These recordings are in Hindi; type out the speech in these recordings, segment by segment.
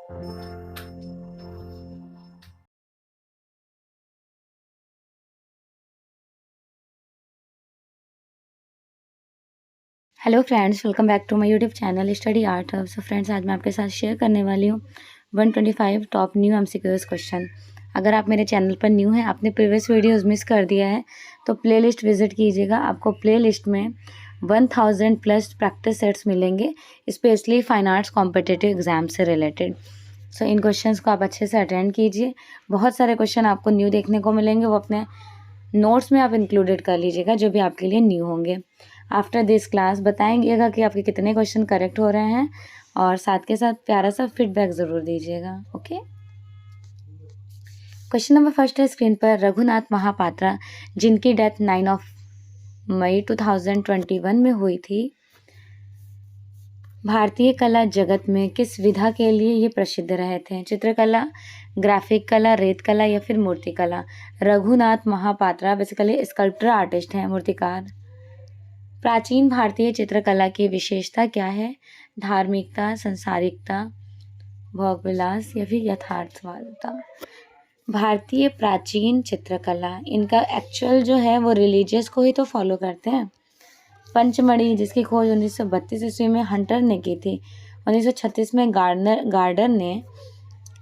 Hello friends, welcome back to my YouTube channel study art hub. So friends, आज मैं आपके साथ शेयर करने वाली हूँ 125 टॉप न्यू एमसीक्यूज क्वेश्चन। अगर आप मेरे चैनल पर न्यू हैं, आपने प्रीवियस वीडियोस मिस कर दिया है, तो प्लेलिस्ट विजिट कीजिएगा। आपको प्लेलिस्ट में 1000 प्लस प्रैक्टिस सेट्स मिलेंगे, specially fine arts competitive exam से रिलेटेड। सो इन क्वेश्चंस को आप अच्छे से अटेंड कीजिए। बहुत सारे क्वेश्चन आपको न्यू देखने को मिलेंगे, वो अपने नोट्स में आप इंक्लूडेड कर लीजिएगा, जो भी आपके लिए न्यू होंगे। आफ्टर दिस क्लास बताएंगेगा कि आपके कितने क्वेश्चन करेक्ट हो रहे हैं, और साथ के साथ प्यारा सा फीडबैक ज़रूर दीजिएगा। ओके, क्वेश्चन नंबर फर्स्ट है स्क्रीन पर। रघुनाथ महापात्रा, जिनकी डेथ 9 मई 2021 में हुई थी, भारतीय कला जगत में किस विधा के लिए ये प्रसिद्ध रहे थे? चित्रकला, ग्राफिक कला, रेत कला या फिर मूर्ति कला? Raghunath Mahapatra basically sculptor artist हैं, मूर्तिकार। प्राचीन भारतीय चित्रकला की विशेषता क्या है? धार्मिकता, संसारिकता, भोगविलास या फिर यथार्थवादिता? भारतीय प्राचीन चित्रकला, इनका एक्चुअल जो है वो रिलीजियस को ही तो फॉलो करते हैं। पंचमढ़ी, जिसकी खोज 1932 ईस्वी में हंटर ने की थी, 1936 में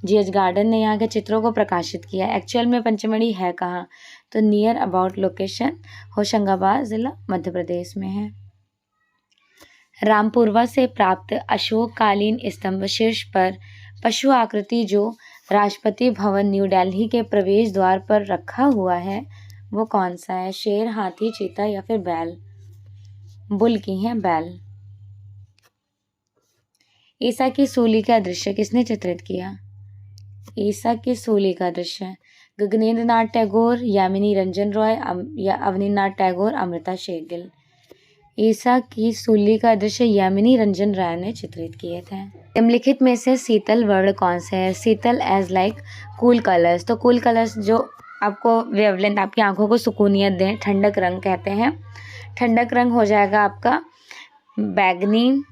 GH गार्डन ने यहाँ के चित्रों को प्रकाशित किया। एक्चुअल में पंचमढ़ी है कहाँ? तो नियर अबाउट लोकेशन होशंगाबाद जिला मध्य प्रदेश में है। रामपुरवा से प्राप्त अशोककालीन स्तंभ शीर्ष पर पशु आकृति जो राष्ट्रपति भवन न्यू दिल्ली के प्रवेश द्वार पर रखा हुआ है, वो कौन सा है? शेर, हाथी, चीता या फिर बैल? बुल की है, बैल। ईसा की सूली का दृश्य किसने चित्रित किया? ईसा की सूली का दृश्य गगनेंद्र नाथ टैगोर, यामिनी रंजन रॉय या अवनीनाथ टैगोर, अमृता शेरगिल? ईसा की सूली का दृश्य यामिनी रंजन राय ने चित्रित किए थे। निम्नलिखित में से शीतल वर्ण कौन से है? शीतल एज लाइक कूल कलर्स, तो कूल कलर्स जो आपको वेवलेंथ, आपकी आंखों को सुकूनियत दें, ठंडक रंग कहते हैं। ठंडक रंग हो जाएगा आपका बैगनी,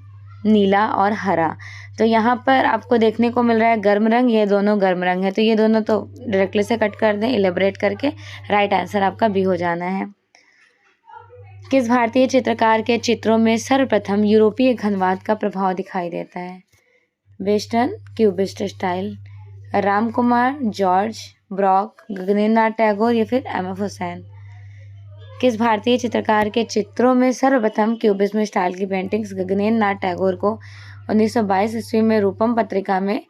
नीला और हरा। तो यहाँ पर आपको देखने को मिल रहा है गर्म रंग, ये दोनों गर्म रंग है, तो ये दोनों तो डायरेक्टली से कट कर दें, इलेबोरेट करके। राइट आंसर आपका बी हो जाना है। किस भारतीय चित्रकार के चित्रों में सर्वप्रथम यूरोपीय घनवाद का प्रभाव दिखाई देता है? Western cubist style? Ram Kumar, George Braque, Gaganendra Nath Tagore या फिर MF हुसैन? किस भारतीय चित्रकार के चित्रों में सर्वप्रथम क्यूबिज्म स्टाइल की पेंटिंग्स? गगनेंद्र नाथ टैगोर को 1922 ईस्वी में रूपम पत्रिका में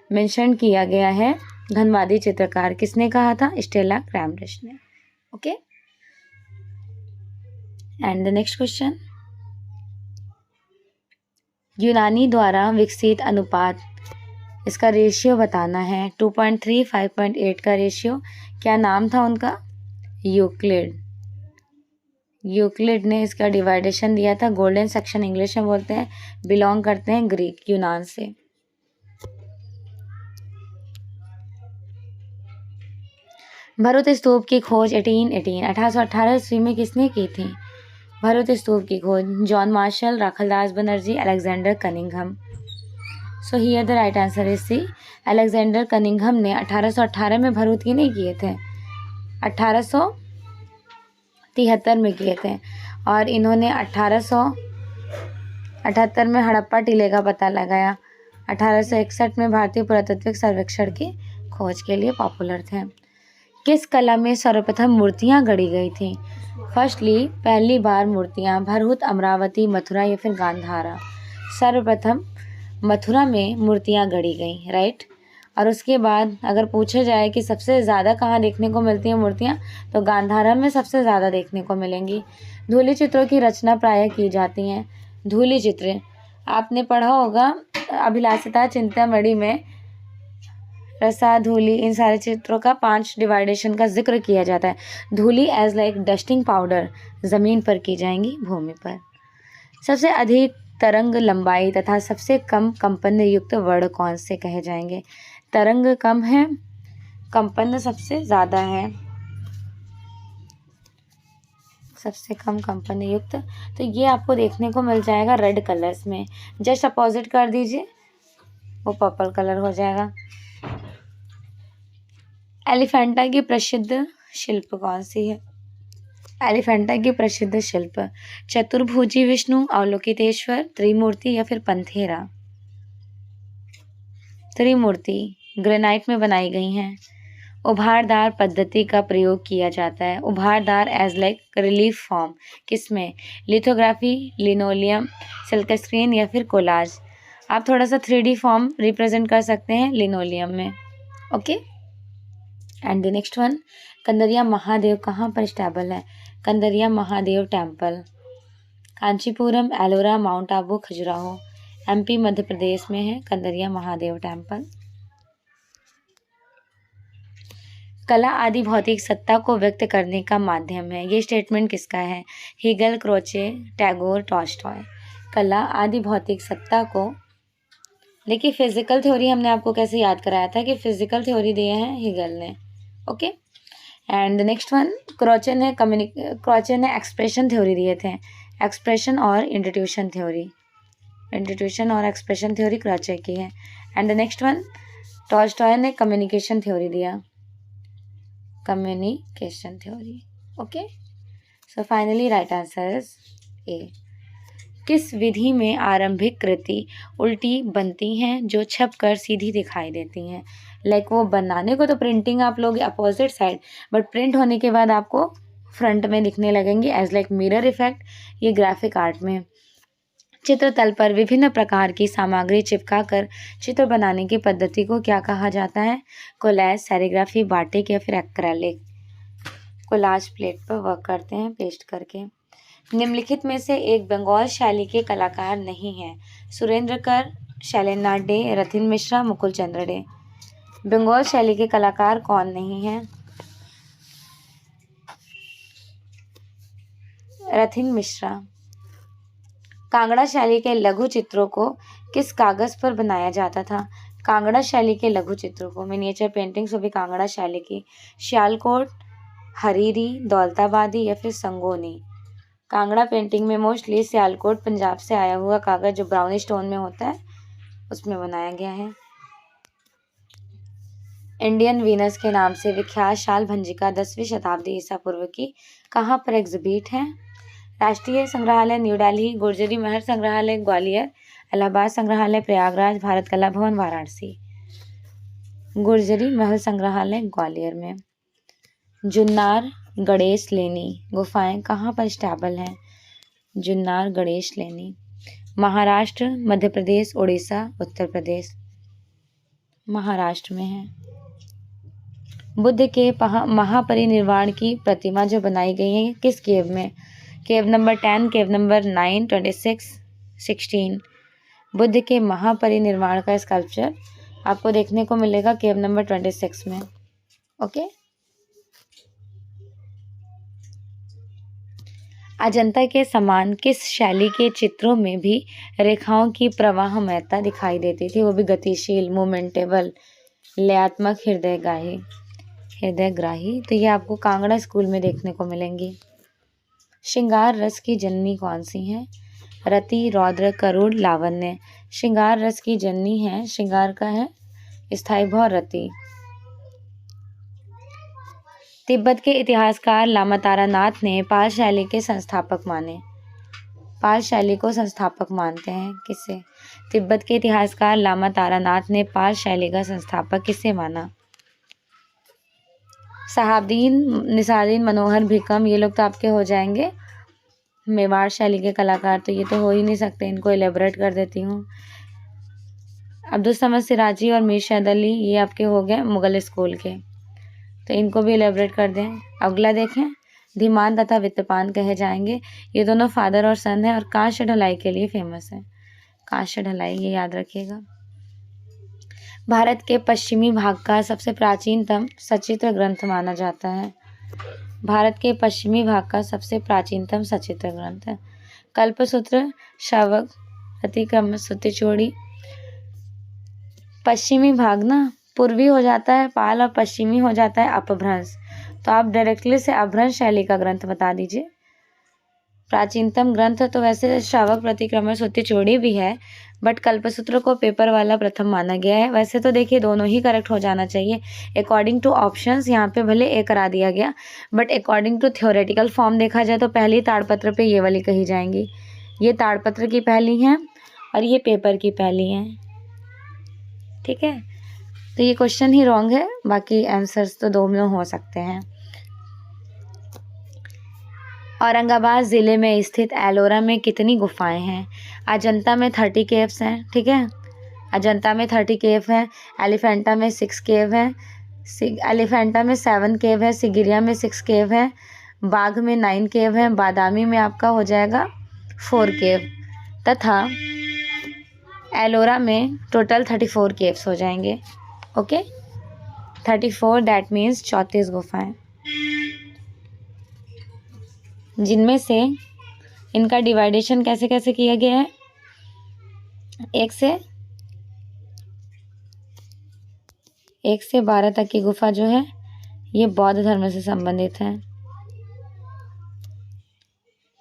मेंशन किया गया है। घनवादी चित्रकार किसने कहा था? स्टेला क्रैमरिश ने। Okay, and the next question, यूनानी द्वारा विकसित अनुपात, इसका रेशियो बताना है। 2.3, 5.8 का रेशियो, क्या नाम था उनका? यूक्लिड। यूक्लिड ने इसका डिवाइडेशन दिया था। गोल्डन सेक्शन इंग्लिश में बोलते हैं, बिलोंग करते हैं ग्रीक, यूनान से। भरूच स्तूप की खोज 1818 ईस्वी में किसने की थी? भरूच स्तूप की खोज John Marshall, Rakhaldas Banerjee, Alexander Cunningham. So here the right answer is C, Alexander Cunningham ने 1818 में भरूच की नहीं किए थे, 1873 में किए थे। और इन्होंने 1878 में हड़प्पा टीले का पता लगाया। 1861 में भारतीय पुरातत्विक सर्वेक्षण की खोज के लिए पॉपुलर थे। किस कला में सर्वप्रथम मूर्तियां गढ़ी गई थी? फर्स्टली, पहली बार मूर्तियां भरहुत, अमरावती, मथुरा या फिर गांधारा? सर्वप्रथम मथुरा में मूर्तियां गढ़ी गई, राइट। और उसके बाद अगर पूछा जाए कि सबसे ज़्यादा कहाँ देखने को मिलती हैं मूर्तियाँ, तो गांधारा में सबसे ज़्यादा देखने को मिलेंगी। धूली चित्रों की रचना प्रायः की जाती हैं। धूली चित्र आपने पढ़ा होगा अभिलाषिता चिंतामणि में, रसा, धूली, इन सारे चित्रों का 5 डिवाइडेशन का जिक्र किया जाता है। धूली एज लाइक डस्टिंग पाउडर, ज़मीन पर की जाएंगी, भूमि पर। सबसे अधिक तरंग लंबाई तथा सबसे कम कंपन युक्त वर्ण कौन से कहे जाएंगे? तरंग कम है, कंपन सबसे ज़्यादा है, सबसे कम कंपन युक्त। तो ये आपको देखने को मिल जाएगा रेड कलर्स में। जस्ट अपोजिट कर दीजिए, वो पर्पल कलर हो जाएगा। एलिफेंटा की प्रसिद्ध शिल्प कौन सी है? एलिफेंटा की प्रसिद्ध शिल्प चतुर्भुजी विष्णु, अवलोकितेश्वर, त्रिमूर्ति या फिर पंथेरा। त्रिमूर्ति ग्रेनाइट में बनाई गई हैं। उभारदार पद्धति का प्रयोग किया जाता है। उभारदार एज लाइक रिलीफ फॉर्म किसमें? लिथोग्राफी, लिनोलियम, सिल्क स्क्रीन या फिर कोलाज। आप थोड़ा सा 3D फॉर्म रिप्रेजेंट कर सकते हैं लिनोलियम में। Okay, and the next one, Kandariya Mahadev कहाँ पर स्टेबल है? Kandariya Mahadev temple Kanchipuram, Ellora, mount Abu, Khajuraho. MP Madhya Pradesh में है कंदरिया महादेव टेम्पल। कला आदि भौतिक सत्ता को व्यक्त करने का माध्यम है। ये स्टेटमेंट किसका है? Hegel, Croce, Tagore, Tolstoy. कला आदि भौतिक सत्ता को, देखिए फिजिकल थ्योरी हमने आपको कैसे याद कराया था कि फिजिकल थ्योरी दिए हैं हीगल ने। Okay, and next one, Croce ने एक्सप्रेशन थ्योरी दिए थे। एक्सप्रेशन और इंस्टीट्यूशन थ्योरी, इंस्टीट्यूशन और एक्सप्रेशन थ्योरी क्रोचे की है। एंड नेक्स्ट वन, टॉल्स्टॉय ने कम्युनिकेशन थ्योरी दिया, communication theory. Okay, so finally right answer is ए। किस विधि में आरंभिक कृति उल्टी बनती हैं जो छप कर सीधी दिखाई देती हैं? लाइक वो बनाने को तो प्रिंटिंग आप लोग अपोजिट साइड, बट प्रिंट होने के बाद आपको फ्रंट में दिखने लगेंगी एज लाइक मिरर इफेक्ट। ये ग्राफिक आर्ट में चित्रतल पर विभिन्न प्रकार की सामग्री चिपका कर चित्र बनाने की पद्धति को क्या कहा जाता है? कोलैज, सेरिग्राफी, बाटिक या फिर एक्रेलिक। कोलाज प्लेट पर वर्क करते हैं पेस्ट करके। निम्नलिखित में से एक बंगाल शैली के कलाकार नहीं है? सुरेंद्र कर, शैलेंद्रनाथ डे, रथिन मिश्रा, मुकुल चंद्र डे। बंगाल शैली के कलाकार कौन नहीं है? रथिन मिश्रा। कांगड़ा शैली के लघु चित्रों को किस कागज पर बनाया जाता था? कांगड़ा शैली के लघु चित्रों को, मिनिएचर पेंटिंग्स वो भी कांगड़ा शैली की, सियालकोट, हरीरी, दौलताबादी या फिर संगोनी। कांगड़ा पेंटिंग में मोस्टली सियालकोट पंजाब से आया हुआ कागज जो ब्राउन स्टोन में होता है उसमें बनाया गया है। इंडियन वीनस के नाम से विख्यात शाल भंजिका 10वीं शताब्दी ईसा पूर्व की कहाँ पर एग्जिबिट है? राष्ट्रीय संग्रहालय न्यू दिल्ली, गुर्जरी महल संग्रहालय ग्वालियर, इलाहाबाद संग्रहालय प्रयागराज, भारत कला भवन वाराणसी। गुर्जरी महल संग्रहालय ग्वालियर में। जुन्नार गणेश लेनी गुफाएं कहाँ पर स्टेबल हैं? जुन्नार गणेश लेनी महाराष्ट्र, मध्य प्रदेश, उड़ीसा, उत्तर प्रदेश। महाराष्ट्र में है। बुद्ध के महापरिनिर्वाण की प्रतिमा जो बनाई गई है किस केव में? केव नंबर 10, केव नंबर 9, 26, 16। बुद्ध के महापरिनिर्वाण का स्कल्पचर आपको देखने को मिलेगा केव नंबर 26 में। ओके, अजंता के समान किस शैली के चित्रों में भी रेखाओं की प्रवाहमयता दिखाई देती थी? वो भी गतिशील, मोमेंटेबल, लयात्मक, हृदयग्राही। तो ये आपको कांगड़ा स्कूल में देखने को मिलेंगी। श्रृंगार रस की जननी कौन सी है? रति, रौद्र, करुण, लावण्य। श्रृंगार रस की जननी है, श्रृंगार का है स्थायी भाव रति। तिब्बत के इतिहासकार लामा तारानाथ ने पाल शैली के संस्थापक माने। पाल शैली को संस्थापक मानते हैं किसे? तिब्बत के इतिहासकार लामा तारानाथ ने पाल शैली का संस्थापक किसे माना? शहाबुद्दीन, निसारुद्दीन, मनोहर भिकम, ये लोग तो आपके हो जाएंगे मेवाड़ शैली के कलाकार, तो ये तो हो ही नहीं सकते, इनको इलेबोरेट कर देती हूँ। अब्दुल समद सिराजी और मीर सैयद अली ये आपके हो गए मुगल स्कूल के, तो इनको भी इलेबोरेट कर दें। अगला देखें, धीमान तथा वित्तपान कहे जाएंगे। ये दोनों फादर और सन है और कांस्य ढलाई के लिए फेमस है। कांस्य ढलाई ये याद रखिएगा। भारत के पश्चिमी भाग का सबसे प्राचीनतम सचित्र ग्रंथ माना जाता है। भारत के पश्चिमी भाग का सबसे प्राचीनतम सचित्र ग्रंथ है कल्पसूत्र, शावक, अतिक्रम, सूत्रचूड़ी। पश्चिमी भाग ना पूर्वी हो जाता है पाल और पश्चिमी हो जाता है अपभ्रंश, तो आप डायरेक्टली से अपभ्रंश शैली का ग्रंथ बता दीजिए। प्राचीनतम ग्रंथ तो वैसे श्रावक प्रतिक्रमण सूत्री चूड़ी भी है, बट कल्पसूत्र को पेपर वाला प्रथम माना गया है। वैसे तो देखिए दोनों ही करेक्ट हो जाना चाहिए। अकॉर्डिंग टू ऑप्शंस यहाँ पे भले ए करा दिया गया, but according to theoretical form देखा जाए तो पहली ताड़पत्र पे ये वाली कही जाएंगी। ये ताड़पत्र की पहली हैं और ये पेपर की पहली हैं। ठीक है, तो ये क्वेश्चन ही रॉन्ग है, बाकी आंसर्स तो दो में हो सकते हैं। औरंगाबाद ज़िले में स्थित एलोरा में कितनी गुफाएं हैं? अजंता में 30 केव्स हैं। ठीक है, अजंता में 30 केव है, एलिफेंटा में 6 केव है, एलिफेंटा में 7 केव है, सिगिरिया में 6 केव है, बाघ में 9 केव है, बादामी में आपका हो जाएगा 4 केव, तथा एलोरा में टोटल 34 केव्स हो जाएंगे। ओके, 34 दैट मीन्स 34 गुफाएं, जिनमें से इनका डिवाइडेशन कैसे कैसे किया गया है। 1 से 12 तक की गुफा जो है ये बौद्ध धर्म से संबंधित है।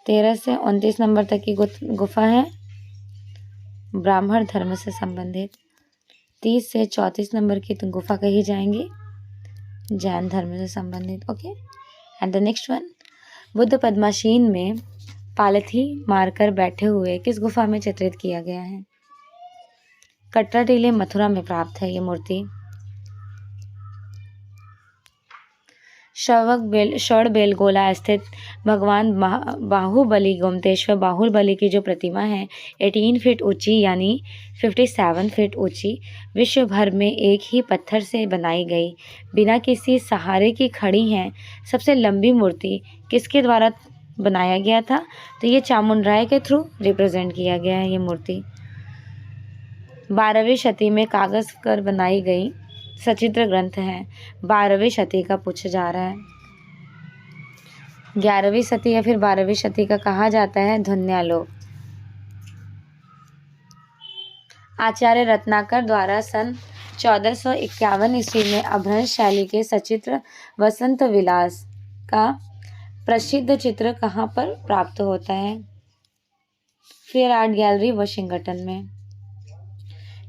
13 से 29 नंबर तक की गुफा है ब्राह्मण धर्म से संबंधित। 30 से 34 नंबर की तो गुफा कही जाएंगी जैन धर्म से संबंधित। Okay, and the next one, Buddha पद्मासीन में पालथी मारकर बैठे हुए किस गुफा में चित्रित किया गया है? कटरा टीले मथुरा में प्राप्त है ये मूर्ति। षड़बेलगोला स्थित भगवान बाहुबली गोमतेश्वर बाहुबली की जो प्रतिमा है 18 फीट ऊंची यानी 57 फीट ऊंची, विश्व भर में एक ही पत्थर से बनाई गई, बिना किसी सहारे की खड़ी है, सबसे लंबी मूर्ति किसके द्वारा बनाया गया था? तो ये चामुंडराय के थ्रू रिप्रेजेंट किया गया है ये मूर्ति। 12वीं शती में कागज कर बनाई गई सचित्र ग्रंथ है। 12वीं शती का पूछा जा रहा है। 11वीं शती या फिर 12वीं शती का कहा जाता है ध्वन्यालोक। आचार्य रत्नाकर द्वारा सन 1451 ईस्वी में अभ्रंश शैली के सचित्र वसंत विलास का प्रसिद्ध चित्र कहाँ पर प्राप्त होता है? फेयर आर्ट गैलरी वाशिंगटन में।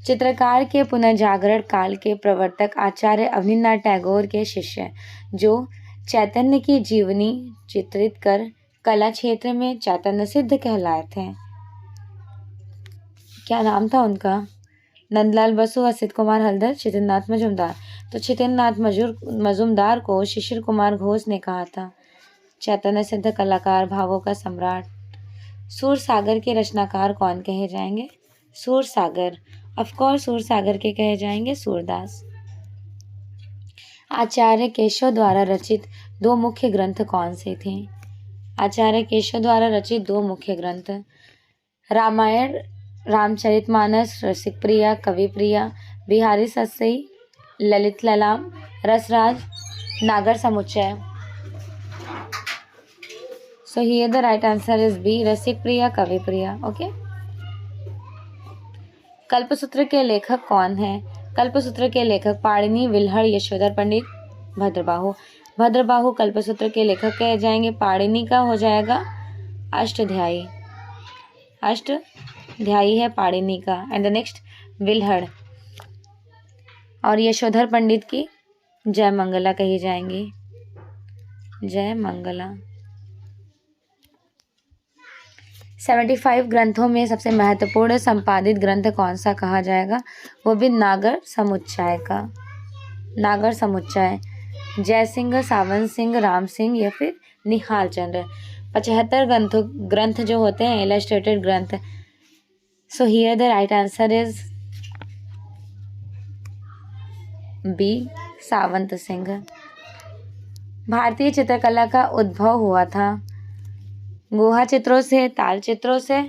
चित्रकार के पुनर्जागरण काल के प्रवर्तक आचार्य अवनींद्रनाथ टैगोर के शिष्य जो चैतन्य की जीवनी चित्रित कर कला क्षेत्र में चैतन्य सिद्ध कहलाए थे, क्या नाम था उनका? नंदलाल बसु, असित कुमार हल्दर, छितेंद्रनाथ मजूमदार। तो छितेंद्रनाथ मजूमदार को शिशिर कुमार घोष ने कहा था चैतन्य सिद्ध कलाकार, भावों का सम्राट। सूर सागर के रचनाकार कौन कहे जाएंगे? सूर सागर, ऑफकोर्स सूर सागर के कहे जाएंगे सूरदास। आचार्य केशव द्वारा रचित दो मुख्य ग्रंथ कौन से थे? आचार्य केशव द्वारा रचित दो मुख्य ग्रंथ रामायण रामचरितमानस, रसिकप्रिया, कविप्रिया, बिहारी सस्सई, ललित ललाम, रसराज, नागर समुच्चय। So here the right answer is B, Rasikpriya, Kavipriya. Okay, Kalpasutra के लेखक कौन है? कल्पसूत्र के लेखक पाणिनि, विल्हड़, यशोधर पंडित, भद्रबाहु। भद्रबाहु कल्पसूत्र के लेखक कहे जाएंगे। पाणिनि का हो जाएगा अष्टध्यायी, अष्टध्यायी है पाणिनि का। एंड द नेक्स्ट विल्हड़ और यशोधर पंडित की जय मंगला कही जाएंगी, जय मंगला। 75 ग्रंथों में सबसे महत्वपूर्ण संपादित ग्रंथ कौन सा कहा जाएगा? वो भी नागर समुच्चय का, नागर समुच्चय। जय सिंह, सावन सिंह, राम सिंह या फिर निहाल चंद्र। 75 ग्रंथ जो होते हैं इलस्ट्रेटेड ग्रंथ। So here the right answer is B, Sawant Singh. भारतीय चित्रकला का उद्भव हुआ था गुहा चित्रों से, ताल चित्रों से,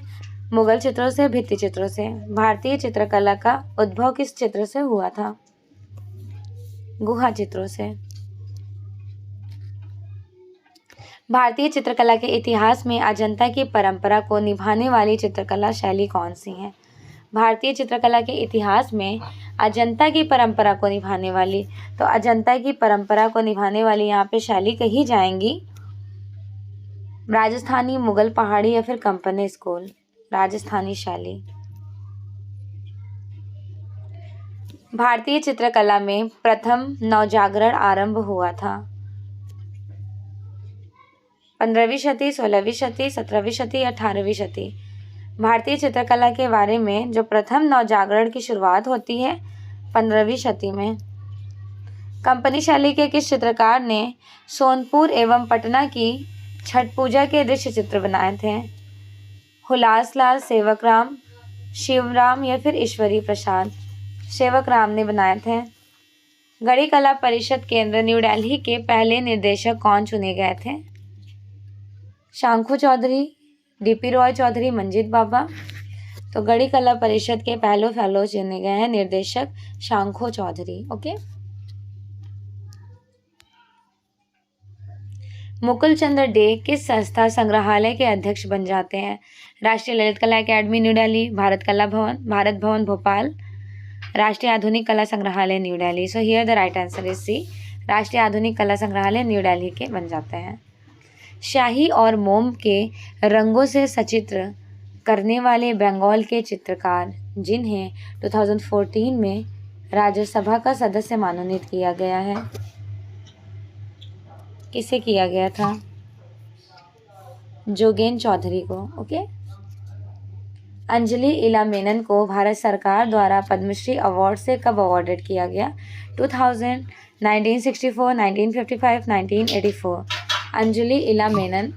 मुगल चित्रों से, भित्ति चित्रों से। भारतीय चित्रकला का उद्भव किस चित्र से हुआ था? गुहा चित्रों से। भारतीय चित्रकला के इतिहास में अजंता की परंपरा को निभाने वाली चित्रकला शैली कौन सी है? भारतीय चित्रकला के इतिहास में अजंता की परंपरा को निभाने वाली, तो अजंता की परंपरा को निभाने वाली यहाँ पे शैली कही जाएंगी राजस्थानी, मुगल पहाड़ी या फिर कंपनी स्कूल? राजस्थानी शैली। भारतीय चित्रकला में प्रथम नवजागरण आरंभ हुआ था? 15वीं शती, 16वीं शती, 17वीं शती, 18वीं शती? भारतीय चित्रकला के बारे में जो प्रथम नवजागरण की शुरुआत होती है 15वीं शती में। कंपनी शैली के किस चित्रकार ने सोनपुर एवं पटना की छठ पूजा के दृश्य चित्र बनाए थे? हुलासलाल, सेवकराम, शिवराम या फिर ईश्वरी प्रसाद? सेवकराम ने बनाए थे। गढ़ी कला परिषद केंद्र न्यू दिल्ली के पहले निर्देशक कौन चुने गए थे? शंकु चौधरी, डीपी रॉय चौधरी, मंजीत बाबा? तो गढ़ी कला परिषद के पहले फेलो चुने गए हैं निर्देशक शंकु चौधरी। ओके। मुकुल चंद्र डे किस संस्था संग्रहालय के अध्यक्ष बन जाते हैं? राष्ट्रीय ललित कला अकेडमी न्यू दिल्ली, भारत कला भवन, भारत भवन भोपाल, राष्ट्रीय आधुनिक कला संग्रहालय new Delhi. So here the right answer is C, राष्ट्रीय आधुनिक कला संग्रहालय न्यू दिल्ली के बन जाते हैं। शाही और मोम के रंगों से सचित्र करने वाले बंगाल के चित्रकार जिन्हें 2014 में राज्यसभा का सदस्य मनोनीत किया गया है, किसे किया गया था? जोगेन चौधरी को। ओके। अंजलि इला मेनन को भारत सरकार द्वारा पद्मश्री अवार्ड से कब अवॉर्डेड किया गया? 2000, 1964, 1955, 1984? अंजलि इला मेनन,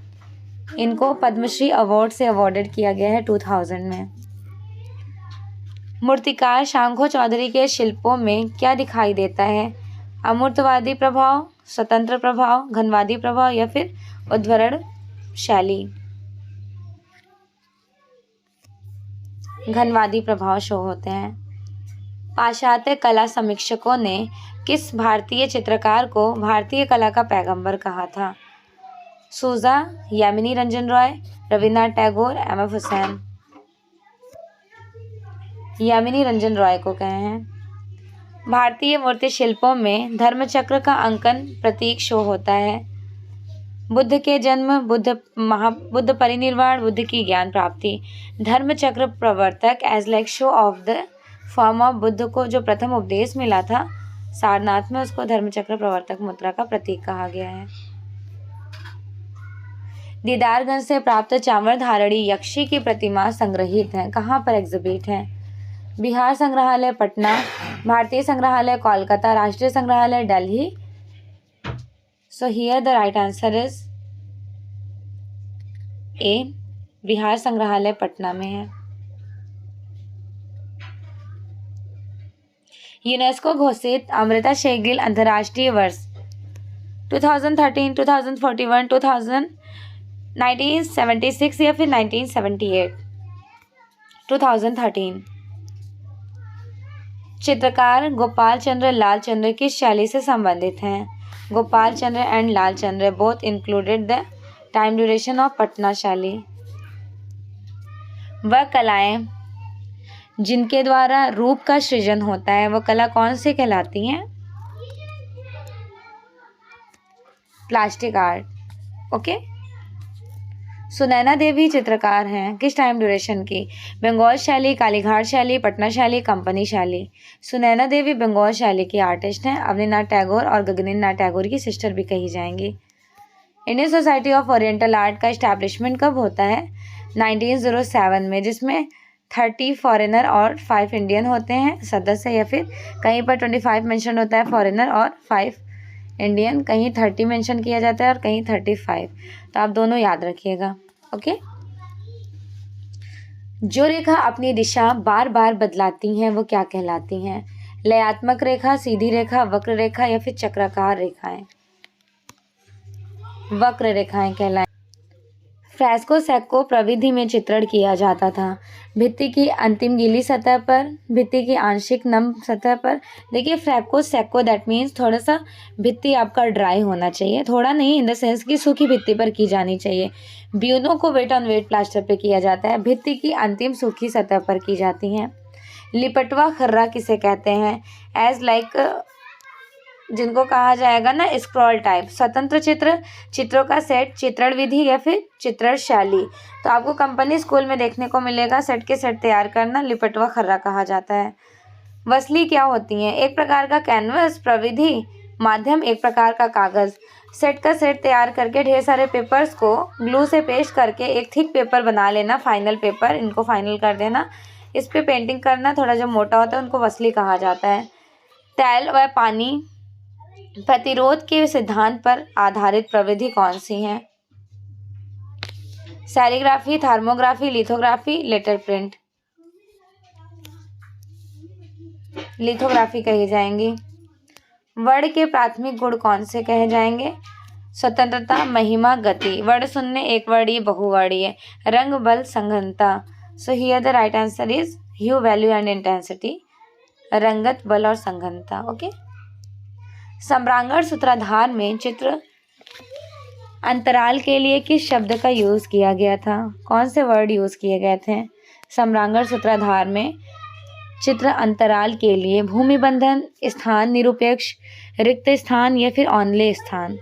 इनको पद्मश्री अवार्ड से अवॉर्डेड किया गया है 2000 में। मूर्तिकार शंकु चौधरी के शिल्पों में क्या दिखाई देता है? अमूर्तवादी प्रभाव, स्वतंत्र प्रभाव, घनवादी प्रभाव या फिर उद्धरण शैली? घनवादी प्रभाव शो होते हैं। पाश्चात्य कला समीक्षकों ने किस भारतीय चित्रकार को भारतीय कला का पैगंबर कहा था? सूजा, यामिनी रंजन रॉय, रविन्द्रनाथ टैगोर, एम.एफ. हुसैन? यामिनी रंजन रॉय को कहे हैं। भारतीय मूर्ति शिल्पों में धर्मचक्र का अंकन प्रतीक शो होता है। बुद्ध के जन्म, बुद्ध परिनिर्वाण, बुद्ध की ज्ञान प्राप्ति। धर्मचक्र प्रवर्तक as like show of the form of Buddha को जो प्रथम उपदेश मिला था सारनाथ में, उसको धर्मचक्र प्रवर्तक मुद्रा का प्रतीक कहा गया है। दीदारगंज से प्राप्त चांवर धारणी यक्षी की प्रतिमा संग्रहित है, कहाँ पर एग्जिबिट है? बिहार संग्रहालय पटना, भारतीय संग्रहालय कोलकाता, राष्ट्रीय संग्रहालय Delhi? So here the right answer is A, Bihar संग्रहालय पटना में है। यूनेस्को घोषित अमृता शेरगिल अंतर्राष्ट्रीय वर्ष 2013, 2041, 1976 या फिर 1978? 2013। चित्रकार गोपाल चंद्र लालचंद्र किस शैली से संबंधित हैं? Gopal Chandra and Lalchandra both included the time duration of Patna शैली। वह कलाएं जिनके द्वारा रूप का सृजन होता है, वह कला कौन सी कहलाती हैं? Plastic art. ओके। सुनैना देवी चित्रकार हैं, किस टाइम ड्यूरेशन की? बंगाल शैली, कालीघाट शैली, पटना शैली, कंपनी शैली? सुनैना देवी बंगाल शैली की आर्टिस्ट हैं। अवनीनाथ टैगोर और गगनेन्द्रनाथ टैगोर की सिस्टर भी कही जाएंगी। Indian society of oriental art का इस्टेब्लिशमेंट कब होता है? 1907 में, जिसमें 30 फॉरेनर और 5 इंडियन होते हैं सदस्य, या फिर कहीं पर 25 मेंशन होता है फॉरेनर और 5 इंडियन, कहीं 30 मेंशन किया जाता है और कहीं 35। तो आप दोनों याद रखिएगा। ओके। जो रेखा अपनी दिशा बार बार बदलाती हैं वो क्या कहलाती हैं? लयात्मक रेखा, सीधी रेखा, वक्र रेखा या फिर चक्राकार रेखाएं? वक्र रेखाएं कहलाएं। फ्रेस्को सेक्को प्रविधि में चित्रण किया जाता था। भित्ति की अंतिम गीली सतह पर, भित्ति की आंशिक नम सतह पर। देखिए फ्रेस्को सेक्को दैट मीन्स थोड़ा सा भित्ति आपका ड्राई होना चाहिए, थोड़ा नहीं इन द सेंस कि सूखी भित्ति पर की जानी चाहिए। ब्यूनो को वेट ऑन वेट प्लास्टर पे किया जाता है, भित्ति की अंतिम सूखी सतह पर की जाती हैं। लिपटवा खर्रा किसे कहते हैं? एज लाइक जिनको कहा जाएगा ना स्क्रॉल टाइप। स्वतंत्र चित्र, चित्रों का सेट, चित्रण विधि या फिर चित्रण शैली। तो आपको कंपनी स्कूल में देखने को मिलेगा सेट के सेट तैयार करना, लिपट व खर्रा कहा जाता है। वसली क्या होती हैं? एक प्रकार का कैनवस, प्रविधि, माध्यम, एक प्रकार का कागज। सेट का सेट तैयार करके ढेर सारे पेपर्स को ग्लू से पेस्ट करके एक थिक पेपर बना लेना, फाइनल पेपर, इनको फाइनल कर देना। इस पे पेंटिंग करना, थोड़ा जो मोटा होता है उनको वसली कहा जाता है। तैल व पानी प्रतिरोध के सिद्धांत पर आधारित प्रविधि कौन सी है? Serigraphy, thermography, lithography, letter print. Lithography कही जाएंगी। वर्ण के प्राथमिक गुण कौन से कहे जाएंगे? स्वतंत्रता, महिमा, गति। वर्ण शून्य, एक वर्णीय, बहुवर्णीय। रंग, बल, संघनता। So here the right answer is hue, value and intensity. रंगत, बल और संघनता। ओके। सम्रांगण सूत्रधार में चित्र अंतराल के लिए किस शब्द का यूज किया गया था? कौन से वर्ड यूज किए गए थे सम्रांगण सूत्रधार में? चित्र अंतराल के लिए भूमि बंधन, स्थान निरपेक्ष, रिक्त स्थान या फिर औंधले स्थान।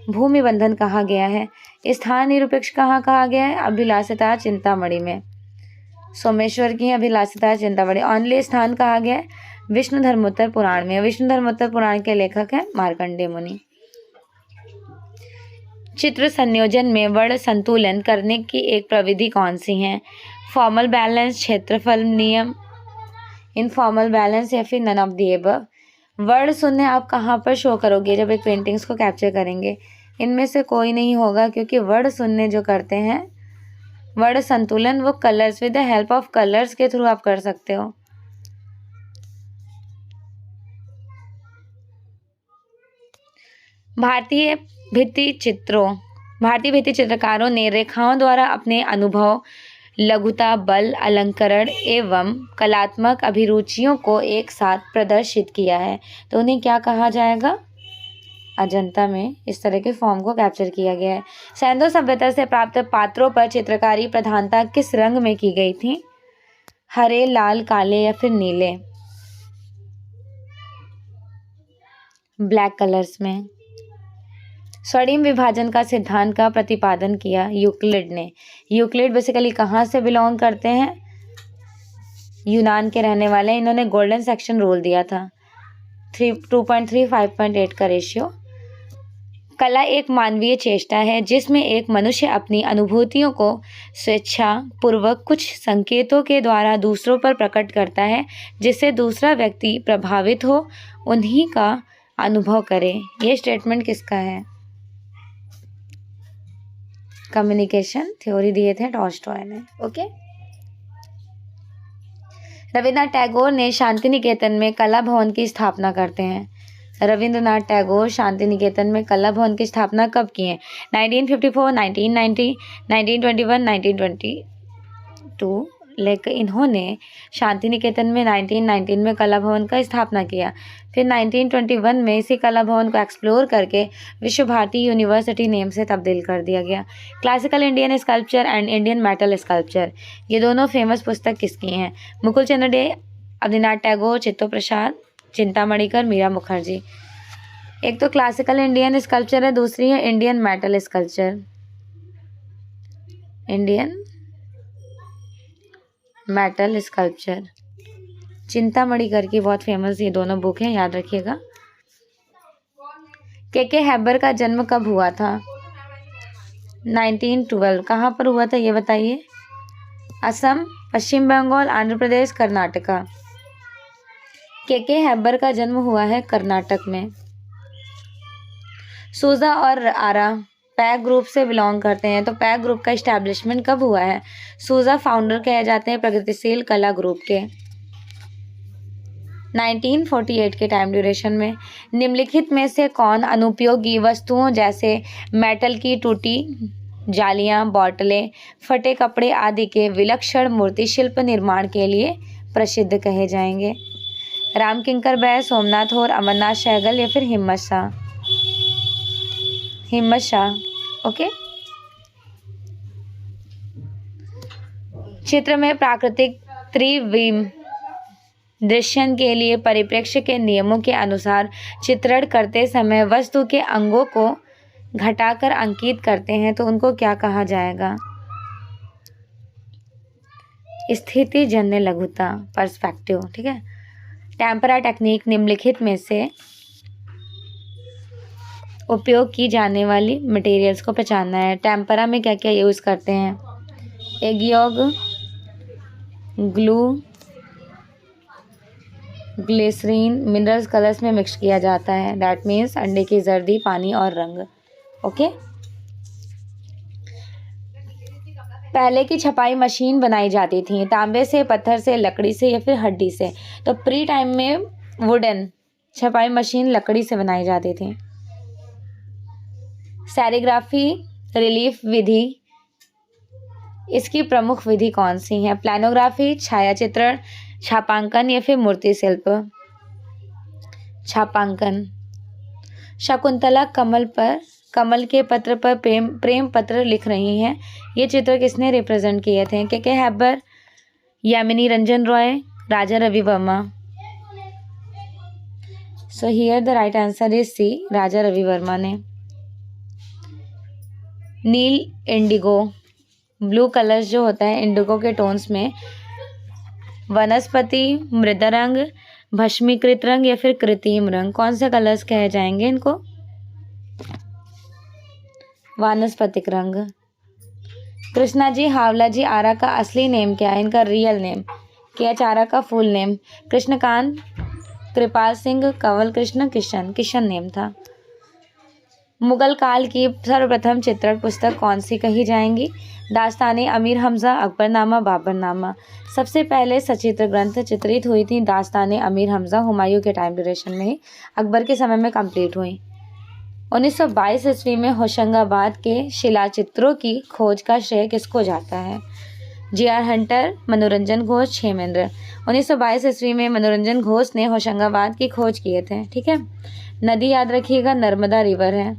भूमि बंधन कहा गया है। स्थान निरपेक्ष कहाँ कहा गया है? अभिलाषिता चिंतामणि में, सोमेश्वर की अभिलाषिता चिंतामणि। औंधले स्थान कहा गया है विष्णु धर्मोत्तर पुराण में। विष्णु धर्मोत्तर पुराण के लेखक हैं मार्कंडेय मुनि। चित्र संयोजन में वर्ण संतुलन करने की एक प्रविधि कौन सी है? फॉर्मल बैलेंस, क्षेत्रफल नियम, इनफॉर्मल बैलेंस या फिर नन ऑफ द अबव। वर्ण शून्य आप कहाँ पर शो करोगे जब एक पेंटिंग्स को कैप्चर करेंगे? इनमें से कोई नहीं होगा, क्योंकि वर्ण शून्य जो करते हैं वर्ण संतुलन वो colours, with the help of colours के थ्रू आप कर सकते हो। भारतीय भित्ति चित्रकारों ने रेखाओं द्वारा अपने अनुभव, लघुता, बल, अलंकरण एवं कलात्मक अभिरुचियों को एक साथ प्रदर्शित किया है। तो उन्हें क्या कहा जाएगा? अजंता में इस तरह के फॉर्म को कैप्चर किया गया है। सैंधव सभ्यता से प्राप्त पात्रों पर चित्रकारी प्रधानता किस रंग में की गई थी? हरे, लाल, काले या फिर नीले? ब्लैक कलर्स में। स्वर्णिम विभाजन का सिद्धांत का प्रतिपादन किया यूक्लिड ने। यूक्लिड बेसिकली कहाँ से बिलोंग करते हैं? यूनान के रहने वाले। इन्होंने गोल्डन सेक्शन रूल दिया था। 2.3 5.8 का रेशियो। कला एक मानवीय चेष्टा है जिसमें एक मनुष्य अपनी अनुभूतियों को स्वेच्छा पूर्वक कुछ संकेतों के द्वारा दूसरों पर प्रकट करता है, जिससे दूसरा व्यक्ति प्रभावित हो, उन्हीं का अनुभव करे। ये स्टेटमेंट किसका है? कम्युनिकेशन थ्योरी दिए थे टॉल्स्टॉय ने। ओके। रविन्द्रनाथ टैगोर ने शांति निकेतन में कला भवन की स्थापना करते हैं। रविंद्रनाथ टैगोर शांति निकेतन में कला भवन की स्थापना कब की है? 1954, 1990, 1921, 1922। लेकिन इन्होंने शांति निकेतन में 1919 में कला भवन का स्थापना किया। फिर 1921 में इसी कला भवन को एक्सप्लोर करके विश्व भारती यूनिवर्सिटी नेम से तब्दील कर दिया गया। Classical Indian sculpture and Indian metal sculpture, ये दोनों फेमस पुस्तक किसकी हैं? मुकुल चंद्र डे, अवनीनाथ टैगोर, चित्तो प्रसाद, चिंतामणिकर, मीरा मुखर्जी। एक तो क्लासिकल इंडियन स्कल्पचर है, दूसरी है Indian metal sculpture. Indian metal sculpture Chintamani Kar की बहुत फेमस ये दोनों बुक हैं, याद रखिएगा। के हैबर का जन्म कब हुआ था? 1912। कहाँ पर हुआ था ये बताइए? असम, पश्चिम बंगाल, आंध्र प्रदेश, कर्नाटका। के हैबर का जन्म हुआ है कर्नाटक में। सूजा और आरा पैक ग्रुप से बिलोंग करते हैं, तो पैक ग्रुप का इस्टेब्लिशमेंट कब हुआ है? सूजा फाउंडर कहे जाते हैं प्रगतिशील कला ग्रुप के। 1948 के टाइम ड्यूरेशन में। निम्नलिखित में से कौन अनुपयोगी वस्तुओं जैसे मेटल की टूटी जालियां, बोतलें, फटे कपड़े आदि के विलक्षण मूर्ति शिल्प निर्माण के लिए प्रसिद्ध कहे जाएंगे? राम किंकर बैस, सोमनाथ और अमरनाथ सहगल या फिर हिम्मत शाह? हिम्मत शाह। ओके। चित्र में प्राकृतिक त्रिविम दृश्यन के लिए परिप्रेक्ष्य के नियमों के अनुसार चित्रण करते समय वस्तु के अंगों को घटाकर अंकित करते हैं तो उनको क्या कहा जाएगा? स्थिति जन्य लघुता, पर्सपेक्टिव। ठीक है। टेम्परा टेक्निक निम्नलिखित में से उपयोग की जाने वाली मटेरियल्स को पहचानना है। टेम्परा में क्या क्या यूज़ करते हैं? Egg yolk, glue, glycerine, minerals colours में मिक्स किया जाता है। दैट मीन्स अंडे की जर्दी, पानी और रंग। ओके। पहले की छपाई मशीन बनाई जाती थी तांबे से, पत्थर से, लकड़ी से या फिर हड्डी से। तो प्री टाइम में वुडन छपाई मशीन लकड़ी से बनाई जाती थी। सेरिग्राफी रिलीफ विधि, इसकी प्रमुख विधि कौन सी है? प्लानोग्राफी, छायाचित्रण, छापांकन या फिर मूर्ति शिल्प? छापांकन। शकुंतला कमल के पत्र पर प्रेम पत्र लिख रही हैं। ये चित्र किसने रिप्रेजेंट किए थे? K Hebbar, Yamini Ranjan Roy, Raja Ravi Varma? So here the right answer is C, Raja Ravi Varma ने। नील, इंडिगो, ब्लू कलर्स जो होता है इंडिगो के टोन्स में, वनस्पति, मृदा रंग, भस्मीकृत रंग या फिर कृत्रिम रंग, कौन से कलर्स कहे जाएंगे इनको? वानस्पतिक रंग। कृष्णा जी, हावला जी आरा का असली नेम क्या है? इनका रियल नेम। KH आरा का फुल नेम कृष्णकांत कृपाल सिंह कंवल कृष्ण किशन नेम था। मुगल काल की सर्वप्रथम चित्रण पुस्तक कौन सी कही जाएंगी? दास्ताने अमीर हमजा, अकबरनामा, बाबरनामा? सबसे पहले सचित्र ग्रंथ चित्रित हुई थी दास्ताने अमीर हमजा, हुमायूं के टाइम ड्यूरेशन में ही, अकबर के समय में कंप्लीट हुई। 1922 ईस्वी में होशंगाबाद के शिलाचित्रों की खोज का श्रेय किसको जाता है? JR हंटर, मनोरंजन घोष, हेमेंद्र? 1922 ईस्वी में मनोरंजन घोष ने होशंगाबाद की खोज किए थे। ठीक है। नदी याद रखिएगा, नर्मदा रिवर है।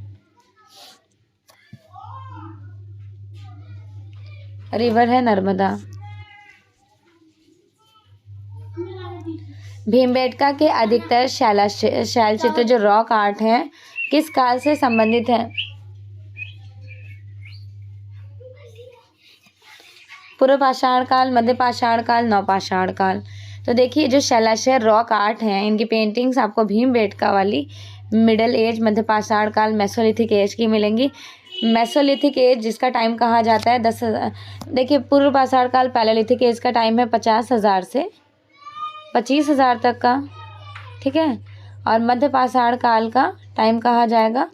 रिवर है नर्मदा। भीमबेटका के अधिकतर शैल चित्र जो रॉक आर्ट है किस काल से संबंधित है? पूर्व पाषाण काल, मध्य पाषाण काल, नवपाषाण काल? तो देखिए जो शैलाशय रॉक आर्ट हैं इनकी पेंटिंग्स आपको भीमबेटका वाली मिडल एज, मध्य पाषाण काल, मेसोलिथिक एज की मिलेंगी। मेसोलिथिक एज जिसका टाइम कहा जाता है 10,000। देखिए पूर्व पाषाण काल पैलेलिथिक एज का टाइम है 50,000 से 25,000 तक का। ठीक है। और मध्य पाषाण काल का टाइम कहा जाएगा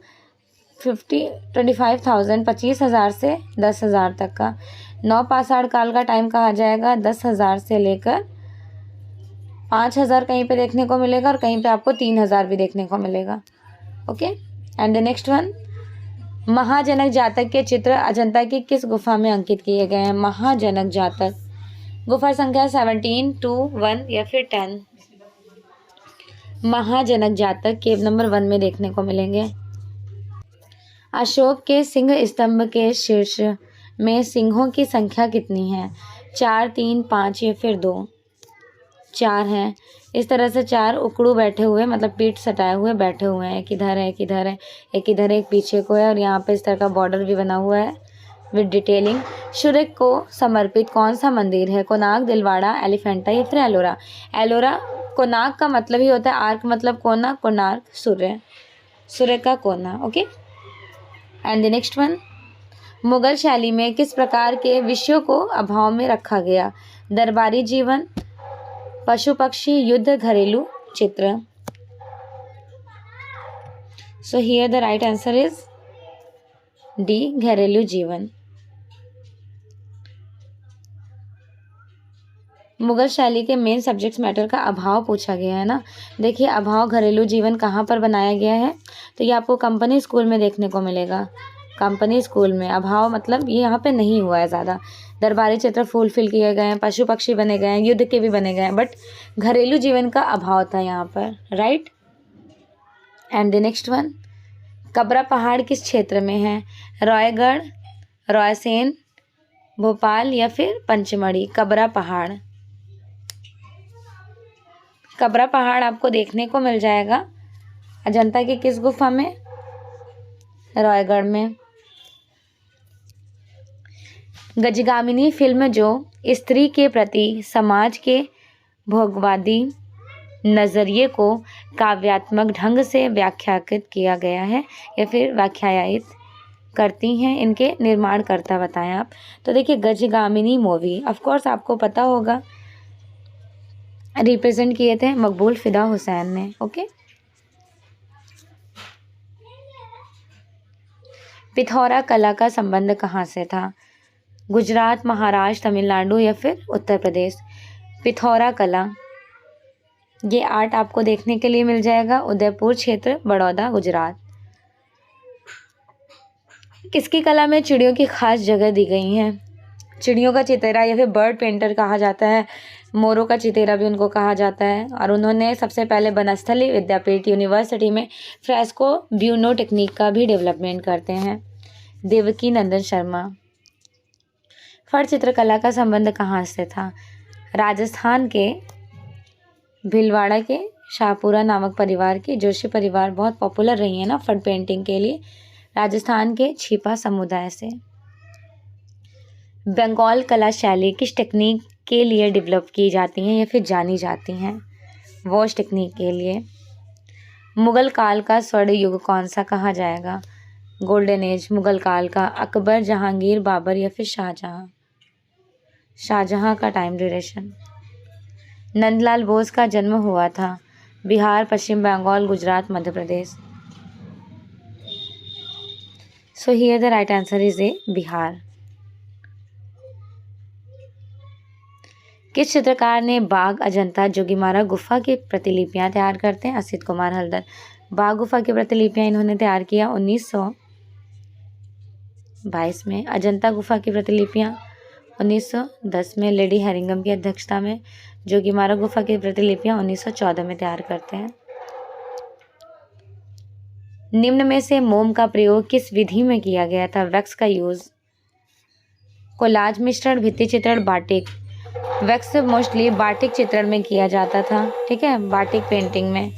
25,000 25,000 से 10,000 तक का। नव पाषाण काल का टाइम कहा जाएगा 10,000 से लेकर 5,000 कहीं पे देखने को मिलेगा और कहीं पे आपको 3,000 भी देखने को मिलेगा। Okay. And the next one, Mahajanaka Jataka के चित्र अजंता की किस गुफा में अंकित किए गए हैं? महाजनक जातक गुफा संख्या 17, 2, 1 या फिर 10? महाजनक जातक केव नंबर 1 में देखने को मिलेंगे। अशोक के सिंह स्तंभ के शीर्ष में सिंहों की संख्या कितनी है? 4, 3, 5 या फिर 2? 4 हैं। इस तरह से 4 उकड़ू बैठे हुए, मतलब पीठ सटाए हुए बैठे हुए हैं। एक इधर है, एक इधर है, एक इधर है, एक पीछे को है और यहाँ पे इस तरह का बॉर्डर भी बना हुआ है विद डिटेलिंग। सूर्य को समर्पित कौन सा मंदिर है? कोणार्क, दिलवाड़ा, एलिफेंटा या फिर एलोरा? एलोरा। कोणार्क का मतलब ही होता है आर्क मतलब कोना, कोणार्क सूर्य का कोना। Okay. And the next one, Mughal शैली में किस प्रकार के विषयों को अभाव में रखा गया? दरबारी जीवन, पशु पक्षी, युद्ध, घरेलू चित्र? सो here the right answer is D, घरेलू जीवन। मुगल शैली के मेन सब्जेक्ट्स मैटर का अभाव पूछा गया है ना। देखिए अभाव घरेलू जीवन कहाँ पर बनाया गया है? तो ये आपको कंपनी स्कूल में देखने को मिलेगा। कंपनी स्कूल में अभाव मतलब ये यहाँ पे नहीं हुआ है ज़्यादा। दरबारी चित्र फुलफिल किए गए हैं, पशु पक्षी बने गए हैं, युद्ध के भी बने गए हैं, बट घरेलू जीवन का अभाव था यहाँ पर। Right. And the next one, Kabra Pahad किस क्षेत्र में है? रायगढ़, रायसेन, भोपाल या फिर पंचमढ़ी? कबरा पहाड़। कबरा पहाड़ आपको देखने को मिल जाएगा अजंता की किस गुफा में? रायगढ़ में। गजगामिनी फिल्म जो स्त्री के प्रति समाज के भोगवादी नजरिए को काव्यात्मक ढंग से व्याख्यायित किया गया है या फिर व्याख्यायित करती हैं, इनके निर्माणकर्ता बताएं आप। तो देखिए गजगामिनी मूवी ऑफ कोर्स आपको पता होगा, रिप्रेजेंट किए थे मकबूल फिदा हुसैन ने। ओके। पिथौरा कला का संबंध कहाँ से था? गुजरात, महाराष्ट्र, तमिलनाडु या फिर उत्तर प्रदेश? पिथौरा कला, ये आर्ट आपको देखने के लिए मिल जाएगा उदयपुर क्षेत्र, बड़ौदा, गुजरात। किसकी कला में चिड़ियों की खास जगह दी गई है? चिड़ियों का चितेरा या फिर बर्ड पेंटर कहा जाता है, मोरों का चितेरा भी उनको कहा जाता है। और उन्होंने सबसे पहले बनस्थली विद्यापीठ यूनिवर्सिटी में फ्रेस्को ब्यूनो टेक्निक का भी डेवलपमेंट करते हैं। देवकी नंदन शर्मा। फट चित्रकला का संबंध कहाँ से था? राजस्थान के भीलवाड़ा के शाहपुरा नामक परिवार की, जोशी परिवार बहुत पॉपुलर रही है ना फट पेंटिंग के लिए, राजस्थान के छिपा समुदाय से। बंगाल कला शैली किस टेक्निक के लिए डेवलप की जाती हैं या फिर जानी जाती हैं? वॉश टेक्निक के लिए। मुगल काल का स्वर्ण युग कौन सा कहा जाएगा? गोल्डन एज मुगल काल का। अकबर, जहांगीर, बाबर या फिर शाहजहां? शाहजहां का टाइम ड्यूरेशन। नंदलाल बोस का जन्म हुआ था Bihar, Paschim Bengal, Gujarat, Madhya Pradesh? So here the right answer is A Bihar. किस चित्रकार ने बाघ, अजंता, जोगीमारा गुफा की प्रतिलिपियां तैयार करते हैं? असित कुमार हल्दर। बाघ गुफा की प्रतिलिपियां इन्होंने तैयार किया 1922 में। अजंता गुफा की प्रतिलिपियां 1910 में लेडी हैरिंगम की अध्यक्षता में। जोगीमारा गुफा की प्रतिलिपियां 1914 में तैयार करते हैं। निम्न में से मोम का प्रयोग किस विधि में किया गया था? वैक्स का यूज। कोलाज मिश्रण, भित्ति चित्रण, बाटिक। वैक्स मोस्टली बाटिक चित्रण में किया जाता था, ठीक है, बाटिक पेंटिंग में।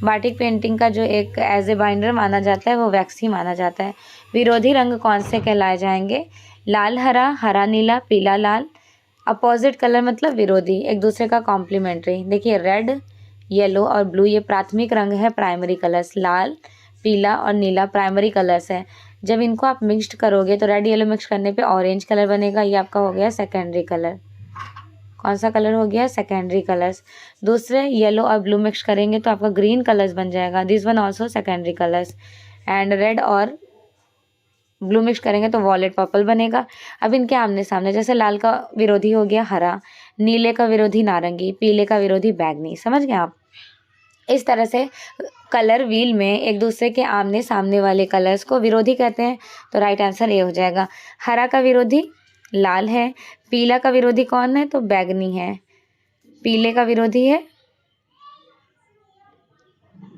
बाटिक पेंटिंग का जो एक एज ए बाइंडर माना जाता है वो वैक्स ही माना जाता है। विरोधी रंग कौन से कहलाए जाएंगे? लाल हरा, हरा नीला, पीला लाल। अपोजिट कलर मतलब विरोधी, एक दूसरे का कॉम्प्लीमेंट्री। देखिए रेड, येलो और ब्लू ये प्राथमिक रंग है, प्राइमरी कलर्स। लाल, पीला और नीला प्राइमरी कलर्स है। जब इनको आप मिक्सड करोगे तो रेड येलो मिक्स करने पे ऑरेंज कलर बनेगा, ये आपका हो गया सेकेंडरी कलर। कौन सा कलर हो गया? Secondary colours. दूसरे येलो और ब्लू मिक्स करेंगे तो आपका ग्रीन कलर्स बन जाएगा, this one also secondary colours. And red और ब्लू मिक्स करेंगे तो वॉलेट पर्पल बनेगा। अब इनके आमने सामने, जैसे लाल का विरोधी हो गया हरा, नीले का विरोधी नारंगी, पीले का विरोधी बैगनी। समझ गए आप? इस तरह से कलर व्हील में एक दूसरे के आमने सामने वाले कलर्स को विरोधी कहते हैं। तो राइट आंसर ये हो जाएगा। हरा का विरोधी लाल है, पीला का विरोधी कौन है? तो बैगनी है। पीले का विरोधी है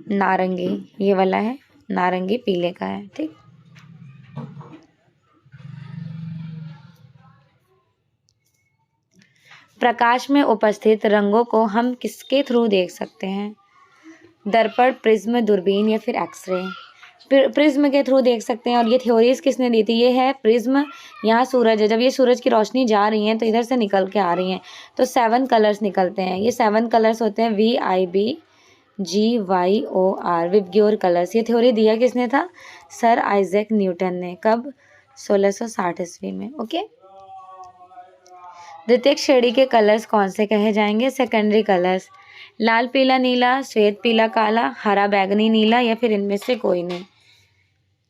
नारंगी, ये वाला है नारंगी, पीले का है, ठीक। प्रकाश में उपस्थित रंगों को हम किसके थ्रू देख सकते हैं? दर्पण, प्रिज्म, दूरबीन या फिर एक्सरे? प्रिज्म के थ्रू देख सकते हैं। और ये थ्योरीज किसने दी थी? ये है प्रिज्म। यहाँ सूरज है, जब ये सूरज की रोशनी जा रही है तो इधर से निकल के आ रही हैं तो 7 कलर्स निकलते हैं। ये 7 कलर्स होते हैं VIBGYOR, विबग्योर कलर्स। ये थ्योरी दिया किसने था? सर आइजैक न्यूटन ने। कब? 1660 ईस्वी में। ओके। द्वितीयक श्रेणी के कलर्स कौन से कहे जाएंगे? Secondary colours. लाल, पीला, नीला, श्वेत, पीला, काला, हरा, बैगनी, नीला या फिर इनमें से कोई नहीं?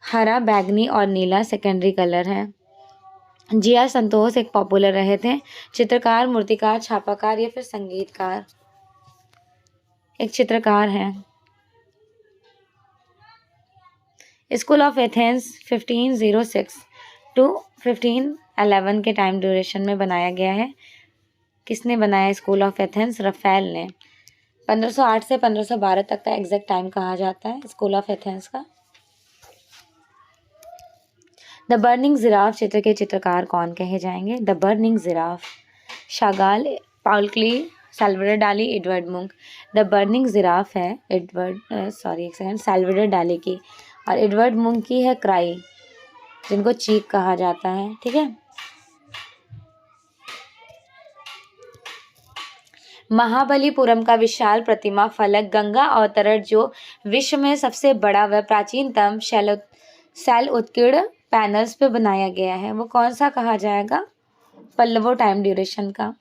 हरा, बैगनी और नीला सेकेंडरी कलर है। GR संतोष एक पॉपुलर रहे थे चित्रकार, मूर्तिकार, छापाकार या फिर संगीतकार? एक चित्रकार हैं। स्कूल ऑफ एथेंस 1506 टू 1511 के टाइम ड्यूरेशन में बनाया गया है। किसने बनाया स्कूल ऑफ एथेंस? रफेल ने। 1508 से 1512 तक का एग्जैक्ट टाइम कहा जाता है स्कूल ऑफ एथेंस का। द बर्निंग जिराफ चित्र के चित्रकार कौन कहे जाएंगे? The burning giraffe. Chagall, Paul Klee, Salvador Dali, Edvard Munch. The burning giraffe है सैल्वाडोर डाली की, और एडवर्ड मुंक की है क्राई, जिनको चीख कहा जाता है। ठीक है। महाबलीपुरम का विशाल प्रतिमा फलक गंगा अवतरण जो विश्व में सबसे बड़ा व प्राचीनतम शैल उत्कीर्ण पैनल्स पे बनाया गया है, वो कौन सा कहा जाएगा? पल्लवों टाइम ड्यूरेशन का।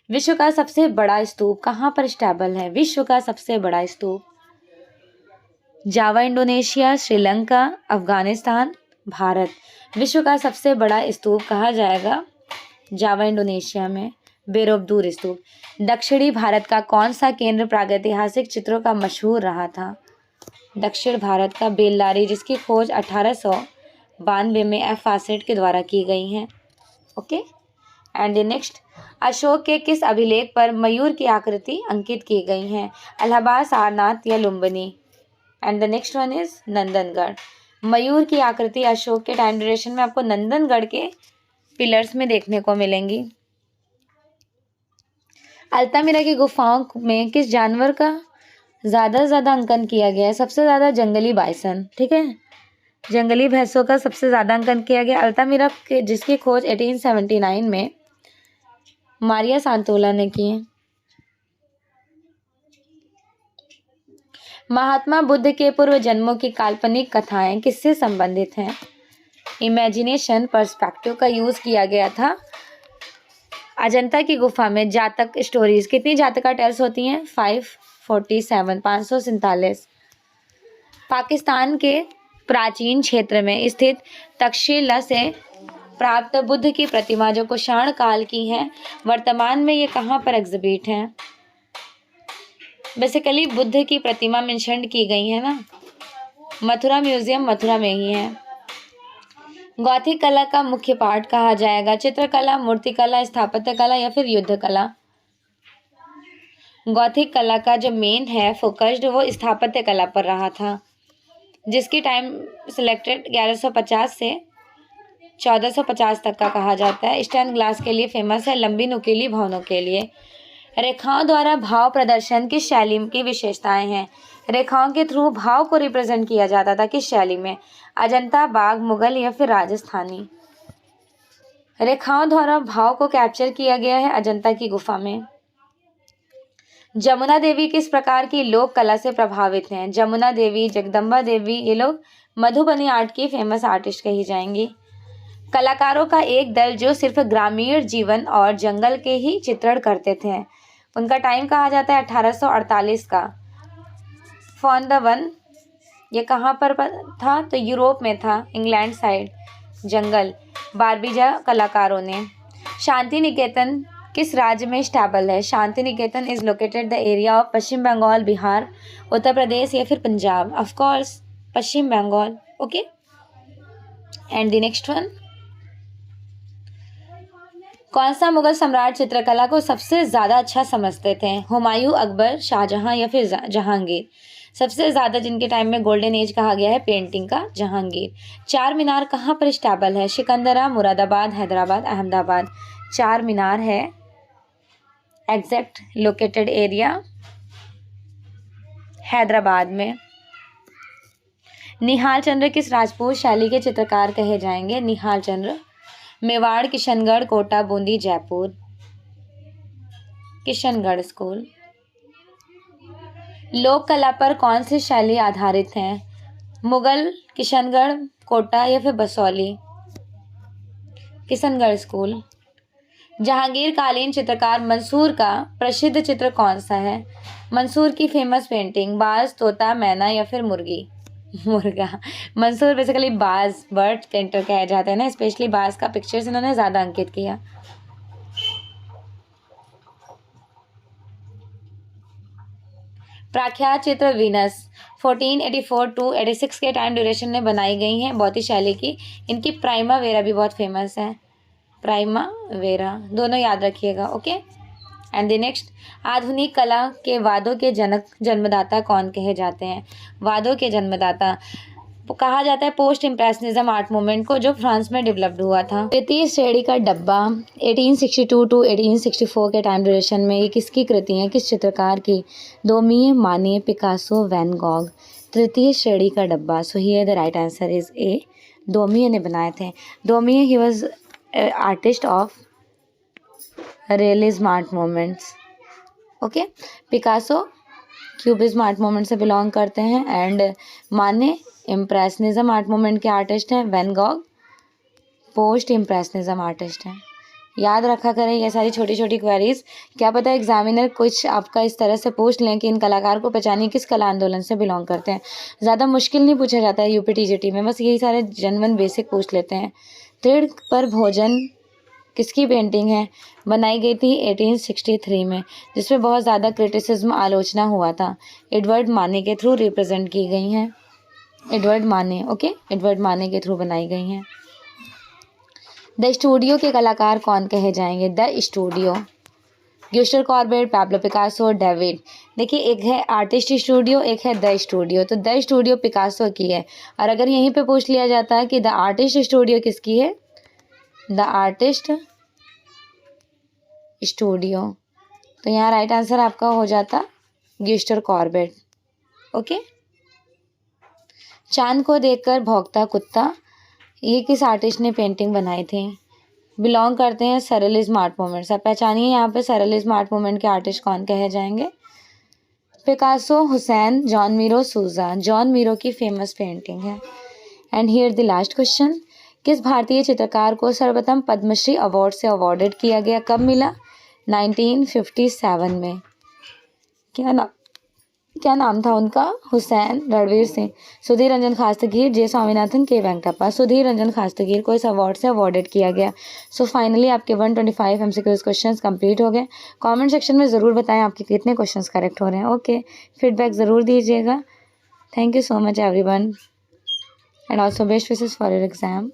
विश्व का सबसे बड़ा स्तूप कहाँ पर स्टेबल है? विश्व का सबसे बड़ा स्तूप जावा, इंडोनेशिया, श्रीलंका, अफगानिस्तान, भारत। विश्व का सबसे बड़ा स्तूप कहा जाएगा? जावा, इंडोनेशिया में बोरोबुदुर स्तूप। दक्षिणी भारत का कौन सा केंद्र प्रागैतिहासिक चित्रों का मशहूर रहा था? दक्षिण भारत का बेल्लारी, जिसकी खोज 1892 में एफ फासेट के द्वारा की गई है। ओके। एंड नेक्स्ट, अशोक के किस अभिलेख पर मयूर की आकृति अंकित की गई है? इलाहाबाद, सारनाथ या Lumbini. And the next one is Nandangarh. मयूर की आकृति अशोक के टाइम ड्यूरेशन में आपको नंदनगढ़ के पिलर्स में देखने को मिलेंगी। अल्तामिरा की गुफाओं में किस जानवर का ज़्यादा अंकन किया गया है? सबसे ज़्यादा जंगली बाइसन। ठीक है, जंगली भैंसों का सबसे ज़्यादा अंकन किया गया अल्तामिरा के, जिसकी खोज 1879 में मारिया सांतोला ने की है। महात्मा बुद्ध के पूर्व जन्मों की काल्पनिक कथाएं किससे संबंधित हैं? इमेजिनेशन पर्सपेक्टिव का यूज किया गया था। अजंता की गुफा में जातक स्टोरीज, कितनी जातका टेल्स होती हैं? 547। पाकिस्तान के प्राचीन क्षेत्र में स्थित तक्षशिला से प्राप्त बुद्ध की प्रतिमा जो कुषाण काल की है, वर्तमान में ये कहाँ पर एग्जिबिट है? बेसिकली बुद्ध की प्रतिमा मेंशन की गई है ना, मथुरा म्यूजियम मथुरा में ही है। गौथिक कला का मुख्य पार्ट कहा जाएगा? चित्रकला, मूर्तिकला, स्थापत्य कला या फिर युद्ध कला। गौथिक कला का जो मेन है फोकस्ड वो स्थापत्य कला पर रहा था, जिसकी टाइम सिलेक्टेड 1150 से 1450 तक का कहा जाता है। स्टेन ग्लास के लिए फेमस है, लंबी नुकीली भवनों के लिए। रेखाओं द्वारा भाव प्रदर्शन किस शैली की विशेषताएं हैं? रेखाओं के थ्रू भाव को रिप्रेजेंट किया जाता था किस शैली में? अजंता, बाग, मुगल या फिर राजस्थानी। रेखाओं द्वारा भाव को कैप्चर किया गया है अजंता की गुफा में। जमुना देवी किस प्रकार की लोक कला से प्रभावित हैं? जमुना देवी, जगदम्बा देवी, ये लोग मधुबनी आर्ट की फेमस आर्टिस्ट कही जाएंगी। कलाकारों का एक दल जो सिर्फ ग्रामीण जीवन और जंगल के ही चित्रण करते थे, उनका टाइम कहा जाता है 1848 का। फॉन द वन, ये कहाँ पर था? तो यूरोप में था, इंग्लैंड साइड, जंगल। बारबीजा कलाकारों ने। शांति निकेतन किस राज्य में स्टेबल है? Shanti Niketan is located the area of Paschim Bengal, Bihar, Uttar Pradesh या फिर Punjab. Of course Paschim Bengal. Okay. And the next one, कौन सा मुगल सम्राट चित्रकला को सबसे ज़्यादा अच्छा समझते थे? हुमायूं, अकबर, शाहजहां या फिर जहांगीर। सबसे ज़्यादा जिनके टाइम में गोल्डन एज कहा गया है पेंटिंग का, जहांगीर। चार मीनार कहाँ पर स्टेबल है? सिकंदरा, मुरादाबाद, हैदराबाद, अहमदाबाद। चार मीनार है एग्जैक्ट लोकेटेड एरिया हैदराबाद में। निहाल चंद्र किस राजपूत शैली के चित्रकार कहे जाएंगे? निहाल चंद्र। मेवाड़, किशनगढ़, कोटा, बूंदी, जयपुर। किशनगढ़ स्कूल। लोक कला पर कौन सी शैली आधारित है? मुगल, किशनगढ़, कोटा या फिर बसौली। किशनगढ़ स्कूल। जहांगीर कालीन चित्रकार मंसूर का प्रसिद्ध चित्र कौन सा है? मंसूर की फेमस पेंटिंग बाज, तोता, मैना या फिर मुर्गा। मंसूर बेसिकली बाज बर्ड पेंटर कहे जाते हैं ना, स्पेशली बाज का पिक्चर्स इन्होंने ज़्यादा अंकित किया। प्रख्यात चित्र वीनस 1484 टू 86 के टाइम ड्यूरेशन में बनाई गई हैं, बहुत ही शैली की। इनकी प्राइमा वेरा भी बहुत फेमस है, प्राइमा वेरा, दोनों याद रखिएगा। ओके। एंड द नेक्स्ट, आधुनिक कला के वादों के जनक जन्मदाता कौन कहे जाते हैं? वादों के जन्मदाता कहा जाता है पोस्ट इम्प्रेशनिज्म आर्ट मूवमेंट को, जो फ्रांस में डेवलप्ड हुआ था। तृतीय श्रेणी का डब्बा 1862 टू 1864 के टाइम ड्यूरेशन में ये किसकी कृति है, किस चित्रकार की? डोमिए, माने, पिकासो, वैन गॉग। तृतीय श्रेणी का डब्बा, so here the right answer is A, Daumier ने बनाए थे। डोमिए ही was artist of realism art movements. Okay, Picasso cubism art movement से बिलोंग करते हैं and Manet impressionism art movement के आर्टिस्ट हैं। Van Gogh post impressionism artist हैं। याद रखा करें ये सारी छोटी छोटी क्वेरीज। क्या पता एग्जामिनर कुछ आपका इस तरह से पूछ लें कि इन कलाकार को पहचानिए किस कला आंदोलन से बिलोंग करते हैं। ज़्यादा मुश्किल नहीं पूछा जाता है यूपीटीजीटी में, बस यही सारे जनवन बेसिक पूछ लेते हैं। तृण पर भोजन किसकी पेंटिंग है? बनाई गई थी 1863 में, जिसमें बहुत ज़्यादा क्रिटिसिज्म आलोचना हुआ था। एडवर्ड माने के थ्रू रिप्रेजेंट की गई हैं। एडवर्ड माने, ओके, एडवर्ड माने के थ्रू बनाई गई हैं। द स्टूडियो के कलाकार कौन कहे जाएंगे? The studio, Gustave Courbet, Pablo Picasso, David. देखिए, एक है आर्टिस्ट स्टूडियो, एक है द स्टूडियो। तो द स्टूडियो पिकासो की है, और अगर यहीं पे पूछ लिया जाता है कि द आर्टिस्ट स्टूडियो किसकी है, द आर्टिस्ट स्टूडियो, तो यहाँ राइट आंसर आपका हो जाता ग्यूस्टर कॉर्बेट। ओके, चांद को देखकर भौंकता कुत्ता, ये किस आर्टिस्ट ने पेंटिंग बनाई थी? बिलोंग करते हैं सरलिज्म आर्ट मूवमेंट से। पहचानिए यहाँ पे सरलिज्म आर्ट मूवमेंट के आर्टिस्ट कौन कहे जाएंगे? पिकासो, हुसैन, जॉन मीरो, सूजा। जॉन मीरो की फेमस पेंटिंग है। And here the last question, किस भारतीय चित्रकार को सर्वप्रथम पद्मश्री अवार्ड से अवॉर्डेड किया गया? कब मिला? 1957 में। क्या नाम था उनका? हुसैन रणवीर सिंह। सुधीर रंजन खास्तगीर, जे स्वामीनाथन, के वेंकटप्पा। सुधीर रंजन खास्तगीर को इस अवार्ड से अवॉर्डेड किया गया। सो फाइनली आपके 125 MCQ क्वेश्चंस कंप्लीट हो गए। कमेंट सेक्शन में ज़रूर बताएं आपके कितने क्वेश्चंस करेक्ट हो रहे हैं। ओके, फीडबैक ज़रूर दीजिएगा। Thank you so much everyone and also best wishes for your exam.